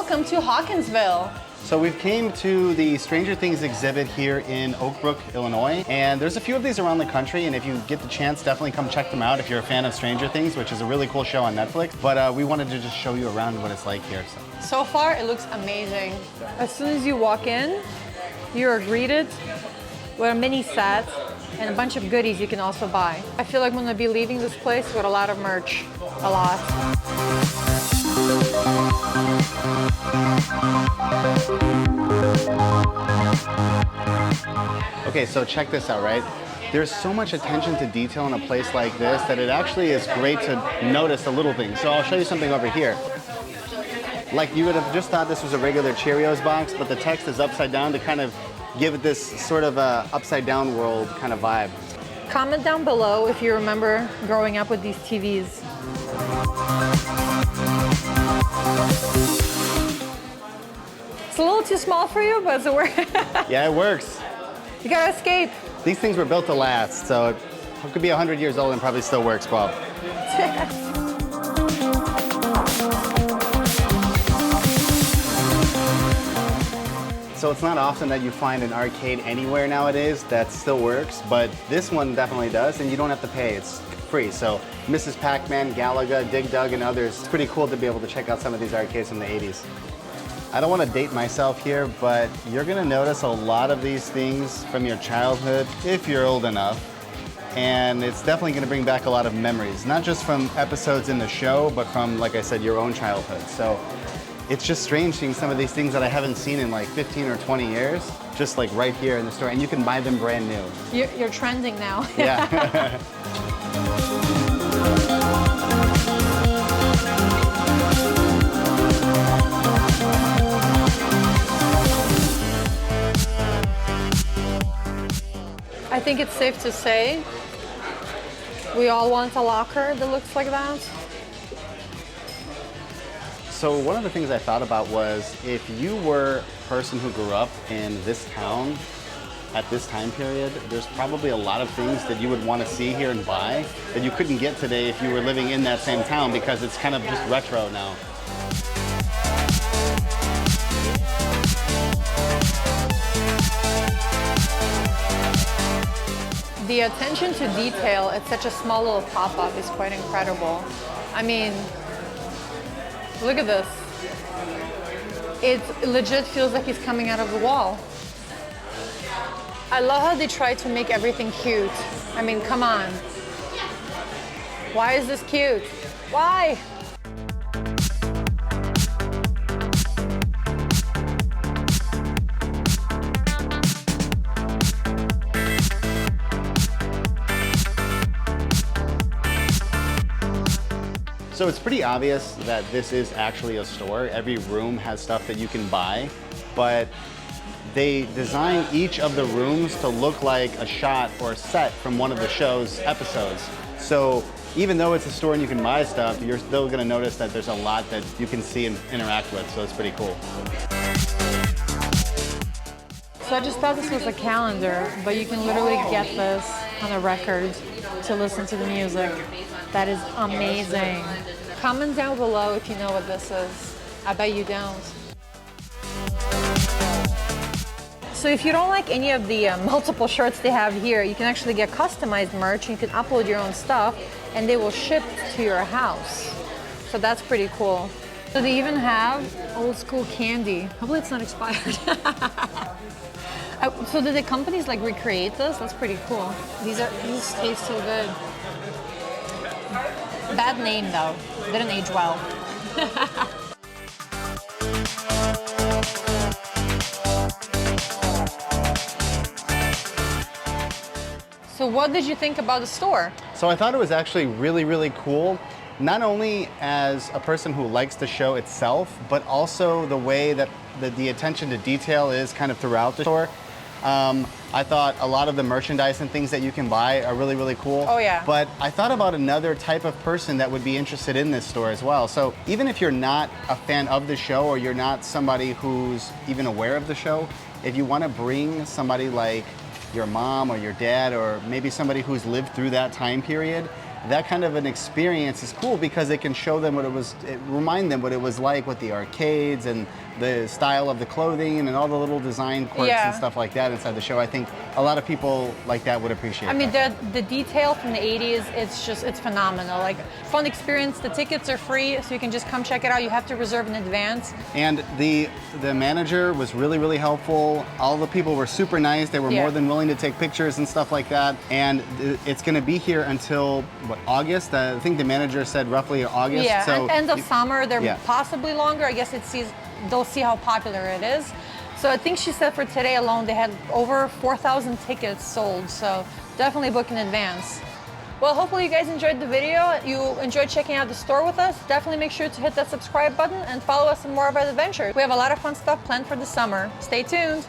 welcome to Hawkinsville. So we've came to the Stranger Things exhibit here in Oak Brook, Illinois, and there's a few of these around the country, and if you get the chance, definitely come check them out if you're a fan of Stranger Things, which is a really cool show on Netflix. But we wanted to just show you around what it's like here. So far, it looks amazing. As soon as you walk in, you're greeted with a mini set and a bunch of goodies you can also buy. I feel like I'm gonna be leaving this place with a lot of merch, a lot. Okay, so check this out, right? There's so much attention to detail in a place like this that it actually is great to notice the little things. So I'll show you something over here. Like you would have just thought this was a regular Cheerios box, but the text is upside down to kind of give it this sort of a upside down world kind of vibe. Comment down below if you remember growing up with these TVs. It's a little too small for you, but it works. Yeah, it works. You gotta escape. These things were built to last, so it could be 100 years old and probably still works, Bob. So it's not often that you find an arcade anywhere nowadays that still works, but this one definitely does, and you don't have to pay. It's free. So Mrs. Pac-Man, Galaga, Dig Dug, and others. It's pretty cool to be able to check out some of these arcades from the 80s. I don't want to date myself here, but you're going to notice a lot of these things from your childhood, if you're old enough. And it's definitely going to bring back a lot of memories, not just from episodes in the show, but from, like I said, your own childhood. So it's just strange seeing some of these things that I haven't seen in like 15 or 20 years, just like right here in the store, and you can buy them brand new. You're trending now. Yeah. I think it's safe to say we all want a locker that looks like that. So one of the things I thought about was if you were a person who grew up in this town at this time period, there's probably a lot of things that you would want to see here and buy that you couldn't get today if you were living in that same town because it's kind of just retro now. The attention to detail at such a small little pop-up is quite incredible. I mean, look at this. It legit feels like it's coming out of the wall. I love how they try to make everything cute. I mean, come on. Why is this cute? Why? So it's pretty obvious that this is actually a store. Every room has stuff that you can buy, but they design each of the rooms to look like a shot or a set from one of the show's episodes. So even though it's a store and you can buy stuff, you're still gonna notice that there's a lot that you can see and interact with, so it's pretty cool. So I just thought this was a calendar, but you can literally get this on a record to listen to the music. That is amazing. Comment down below if you know what this is. I bet you don't. So if you don't like any of the multiple shirts they have here, you can actually get customized merch. You can upload your own stuff and they will ship to your house. So that's pretty cool. So they even have old school candy. Hopefully it's not expired. So did the companies like recreate this? That's pretty cool. These taste so good. Bad name though, didn't age well. So what did you think about the store? So I thought it was actually really, really cool. Not only as a person who likes the show itself, but also the way that the attention to detail is kind of throughout the store. I thought a lot of the merchandise and things that you can buy are really, really cool. Oh yeah. But I thought about another type of person that would be interested in this store as well. So even if you're not a fan of the show or you're not somebody who's even aware of the show, if you want to bring somebody like your mom or your dad or maybe somebody who's lived through that time period, that kind of an experience is cool because it can show them remind them what it was like with the arcades and the style of the clothing and all the little design quirks and stuff like that inside the show. I think a lot of people like that would appreciate. I mean, the detail from the 80s, it's phenomenal. Like, fun experience. The tickets are free, so you can just come check it out. You have to reserve in advance. And the manager was really helpful. All the people were super nice. They were more than willing to take pictures and stuff like that. And it's going to be here until what, August? I think the manager said roughly August. Yeah, so end of summer. They're possibly longer. I guess they'll see how popular it is. So I think she said for today alone they had over 4,000 tickets sold. So definitely book in advance. Well, hopefully you guys enjoyed the video. You enjoyed checking out the store with us. Definitely make sure to hit that subscribe button and follow us in more of our adventures. We have a lot of fun stuff planned for the summer. Stay tuned.